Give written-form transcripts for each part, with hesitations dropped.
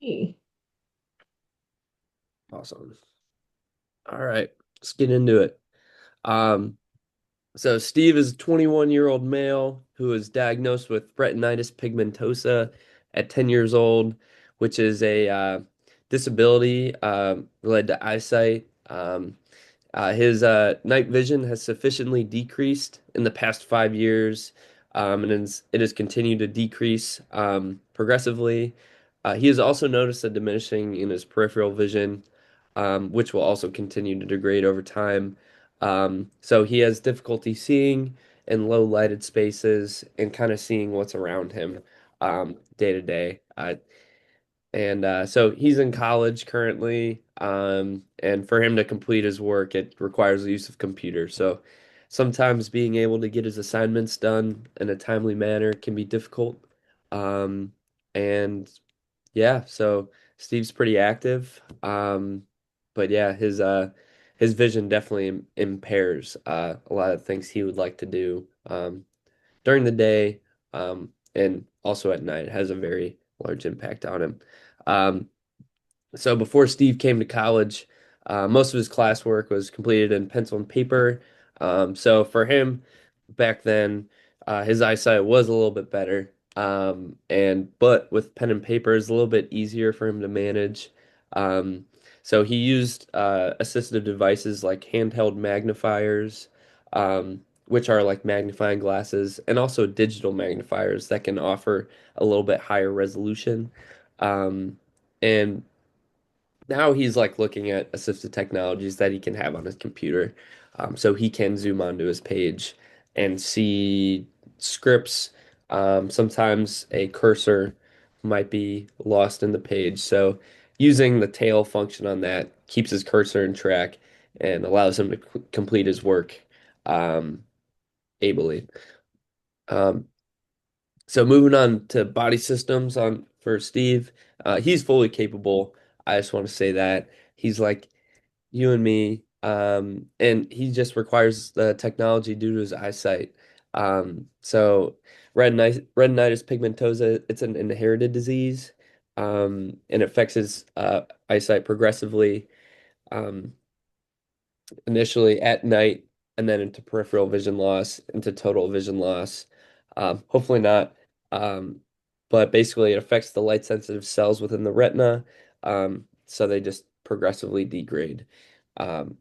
Hey. Awesome. All right, let's get into it. Um, so Steve is a 21-year-old male who is diagnosed with retinitis pigmentosa at 10 years old, which is a disability related to eyesight. His night vision has sufficiently decreased in the past 5 years, it has continued to decrease progressively. He has also noticed a diminishing in his peripheral vision, which will also continue to degrade over time. So he has difficulty seeing in low lighted spaces and kind of seeing what's around him day to day. So he's in college currently, and for him to complete his work, it requires the use of computers. So sometimes being able to get his assignments done in a timely manner can be difficult. Um, and yeah, so Steve's pretty active. But yeah, his vision definitely impairs a lot of things he would like to do during the day, and also at night. It has a very large impact on him. Um, so before Steve came to college, most of his classwork was completed in pencil and paper. So for him, back then, his eyesight was a little bit better. But with pen and paper, it's a little bit easier for him to manage. Um, so he used assistive devices like handheld magnifiers, which are like magnifying glasses, and also digital magnifiers that can offer a little bit higher resolution. Um, and now he's like looking at assistive technologies that he can have on his computer. So he can zoom onto his page and see scripts. Sometimes a cursor might be lost in the page. So using the tail function on that keeps his cursor in track and allows him to complete his work um, ably. Um, so moving on to body systems on for Steve, he's fully capable. I just want to say that he's like you and me, and he just requires the technology due to his eyesight. So retinitis pigmentosa, it's an inherited disease, and affects his eyesight progressively, um, initially at night, and then into peripheral vision loss, into total vision loss. Hopefully not, um, but basically it affects the light sensitive cells within the retina, so they just progressively degrade. Um,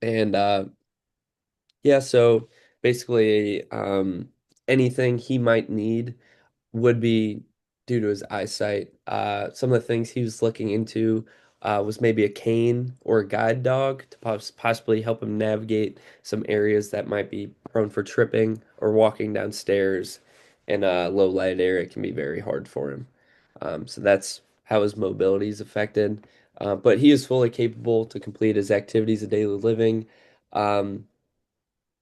and Yeah, so basically, anything he might need would be due to his eyesight. Some of the things he was looking into was maybe a cane or a guide dog to possibly help him navigate some areas that might be prone for tripping or walking downstairs in a low light area can be very hard for him. So that's how his mobility is affected. But he is fully capable to complete his activities of daily living. Um,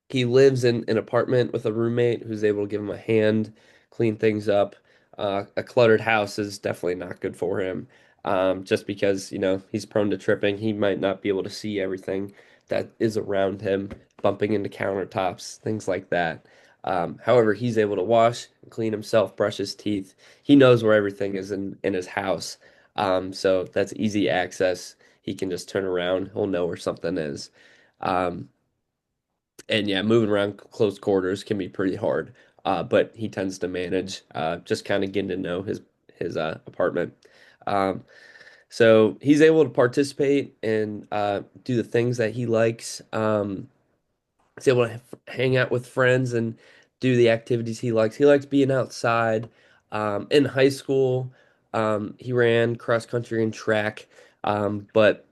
he lives in an apartment with a roommate who's able to give him a hand, clean things up. A cluttered house is definitely not good for him, just because, he's prone to tripping. He might not be able to see everything that is around him, bumping into countertops, things like that. However, he's able to wash, clean himself, brush his teeth. He knows where everything is in his house. So that's easy access. He can just turn around. He'll know where something is. Um, and yeah, moving around close quarters can be pretty hard. But he tends to manage, just kind of getting to know his apartment. Um, so he's able to participate and do the things that he likes. He's able to hang out with friends and do the activities he likes. He likes being outside. In high school, he ran cross country and track, but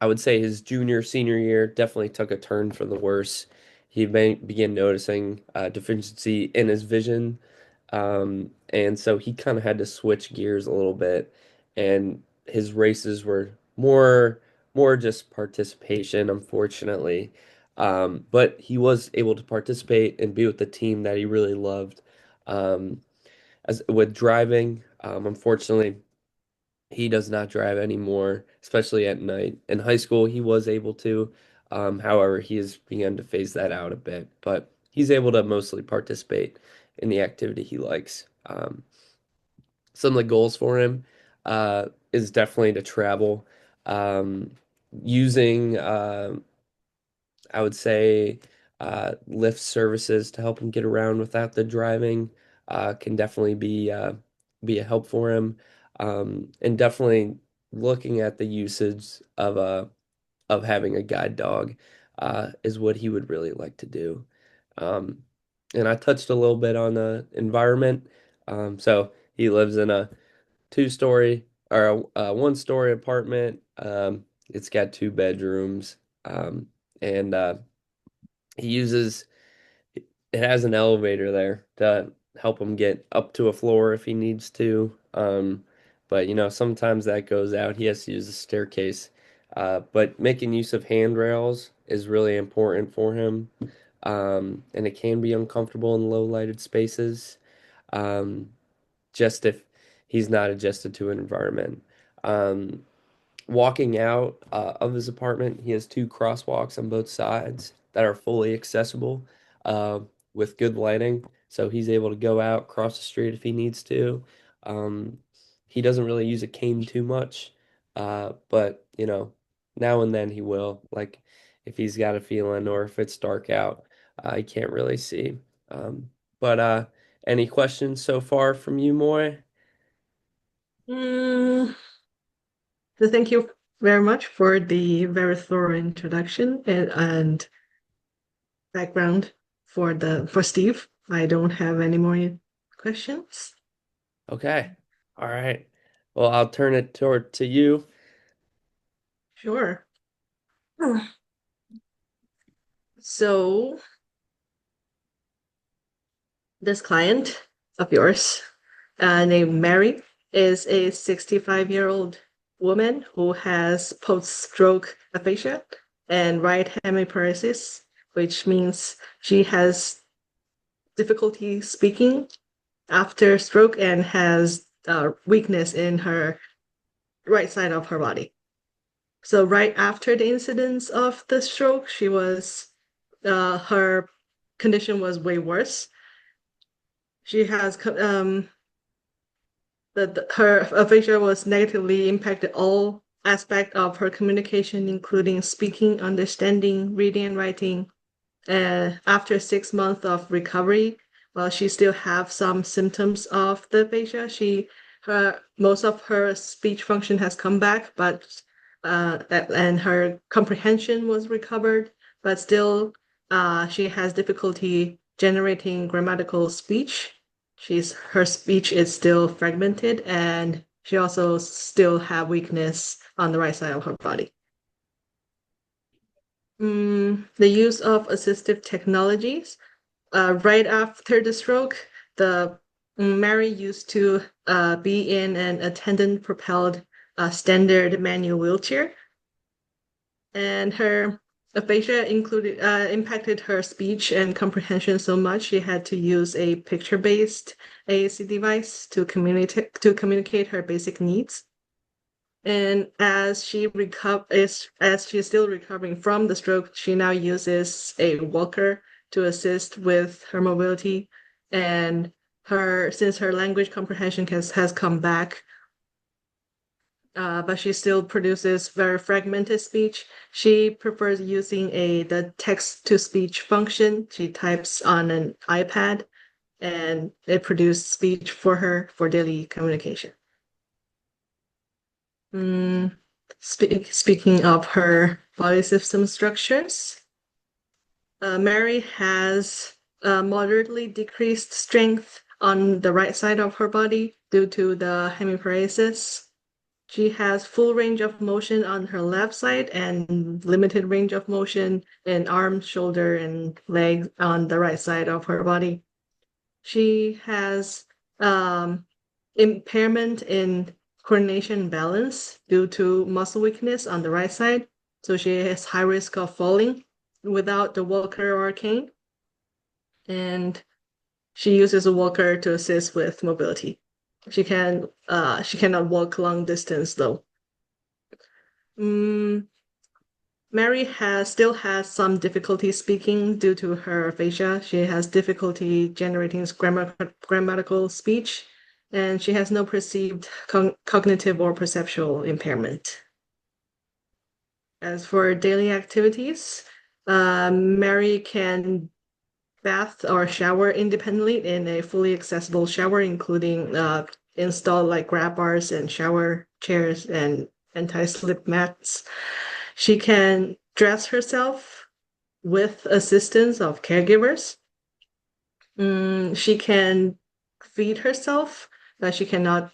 I would say his junior, senior year definitely took a turn for the worse. Began noticing deficiency in his vision. And so he kind of had to switch gears a little bit. And his races were more just participation, unfortunately. But he was able to participate and be with the team that he really loved. Um, as with driving, unfortunately, he does not drive anymore, especially at night. In high school, he was able to. However, he has begun to phase that out a bit, but he's able to mostly participate in the activity he likes. Some of the goals for him. is definitely to travel. Um, using I would say Lyft services to help him get around without the driving can definitely be a help for him. And definitely looking at the usage of having a guide dog is what he would really like to do. Um, and I touched a little bit on the environment. So he lives in a two-story or a one-story apartment. It's got two bedrooms, and he uses it has an elevator there to help him get up to a floor if he needs to. But sometimes that goes out. He has to use a staircase. But making use of handrails is really important for him. And it can be uncomfortable in low lighted spaces. Um, just if he's not adjusted to an environment. Um, Walking out of his apartment, he has two crosswalks on both sides that are fully accessible uh, with good lighting. So he's able to go out, cross the street if he needs to. Um, he doesn't really use a cane too much, but now and then he will. Like if he's got a feeling or if it's dark out, he can't really see. But any questions so far from you, Moy? Mm, so thank you very much for the very thorough introduction and background for Steve. I don't have any more questions. Okay. All right. Well, I'll turn it toward to you. Sure. So this client of yours, named Mary, is a 65-year-old woman who has post-stroke aphasia and right hemiparesis, which means she has difficulty speaking after stroke and has weakness in her right side of her body. So right after the incidence of the stroke, her condition was way worse. She has her aphasia was negatively impacted all aspects of her communication, including speaking, understanding, reading, and writing. After 6 months of recovery, while she still have some symptoms of the aphasia, her most of her speech function has come back, but and her comprehension was recovered, but still she has difficulty generating grammatical speech. Her speech is still fragmented, and she also still have weakness on the right side of her body. The use of assistive technologies. Right after the stroke, the Mary used to be in an attendant-propelled standard manual wheelchair, and her aphasia impacted her speech and comprehension so much she had to use a picture-based AAC device to communicate her basic needs. And as she's still recovering from the stroke, she now uses a walker to assist with her mobility. And since her language comprehension has come back, but she still produces very fragmented speech. She prefers using the text to speech function. She types on an iPad, and it produces speech for her for daily communication. Mm, Speaking of her body system structures, Mary has moderately decreased strength on the right side of her body due to the hemiparesis. She has full range of motion on her left side and limited range of motion in arm, shoulder, and leg on the right side of her body. She has impairment in coordination and balance due to muscle weakness on the right side. So she has high risk of falling without the walker or cane. And she uses a walker to assist with mobility. She cannot walk long distance though. Mm, Mary still has some difficulty speaking due to her aphasia. She has difficulty generating grammatical speech, and she has no perceived cognitive or perceptual impairment. As for daily activities, Mary can bath or shower independently in a fully accessible shower, including installed like grab bars and shower chairs and anti-slip mats. She can dress herself with assistance of caregivers. She can feed herself, but she cannot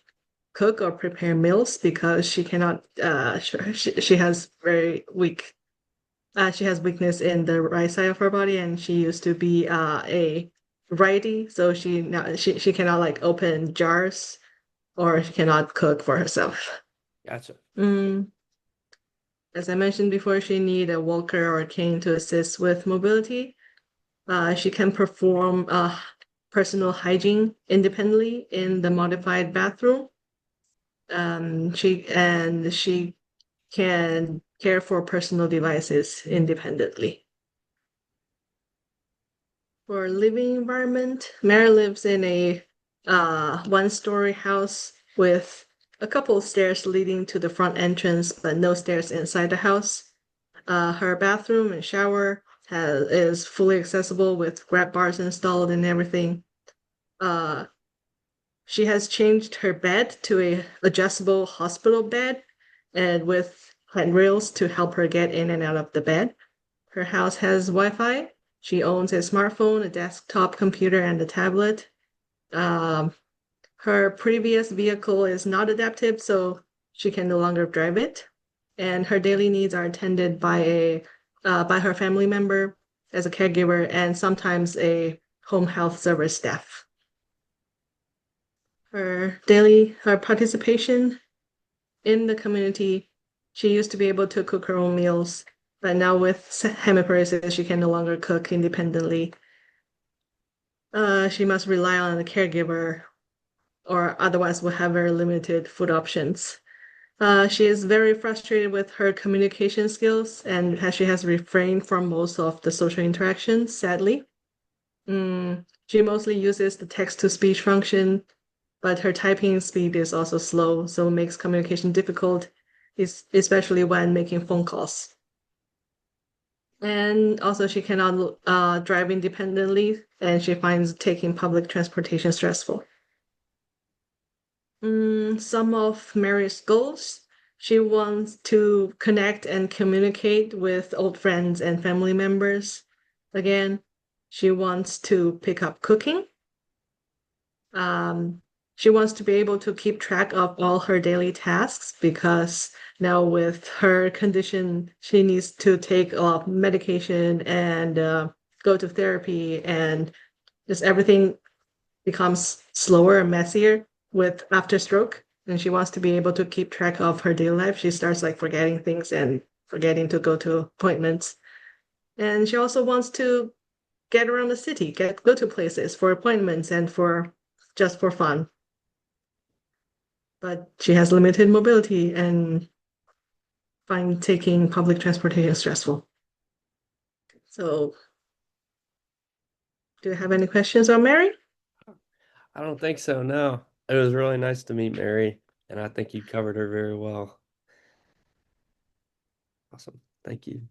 cook or prepare meals because she cannot. She has very weak. She has weakness in the right side of her body, and she used to be a righty, so she cannot like open jars or she cannot cook for herself. Gotcha. Mm, as I mentioned before, she need a walker or a cane to assist with mobility. She can perform personal hygiene independently in the modified bathroom. She can care for personal devices independently. For living environment, Mary lives in a one-story house with a couple of stairs leading to the front entrance, but no stairs inside the house. Her bathroom and shower is fully accessible with grab bars installed and everything. Uh, she has changed her bed to a adjustable hospital bed and with handrails to help her get in and out of the bed. Her house has Wi-Fi. She owns a smartphone, a desktop computer, and a tablet. Um, Her previous vehicle is not adaptive, so she can no longer drive it. And her daily needs are attended by her family member as a caregiver and sometimes a home health service staff. Her participation in the community, she used to be able to cook her own meals, but now with hemiparesis, she can no longer cook independently. She must rely on a caregiver or otherwise will have very limited food options. She is very frustrated with her communication skills and she has refrained from most of the social interactions, sadly. She mostly uses the text-to-speech function, but her typing speed is also slow, so it makes communication difficult, especially when making phone calls. And also, she cannot drive independently, and she finds taking public transportation stressful. Some of Mary's goals. She wants to connect and communicate with old friends and family members. Again, she wants to pick up cooking. Um, she wants to be able to keep track of all her daily tasks because now with her condition, she needs to take a lot of medication and go to therapy, and just everything becomes slower and messier with after stroke. And she wants to be able to keep track of her daily life. She starts like forgetting things and forgetting to go to appointments. And she also wants to get around the city, go to places for appointments and for just for fun. But she has limited mobility and find taking public transportation stressful. So, do you have any questions on Mary? I don't think so, no. It was really nice to meet Mary, and I think you covered her very well. Awesome. Thank you.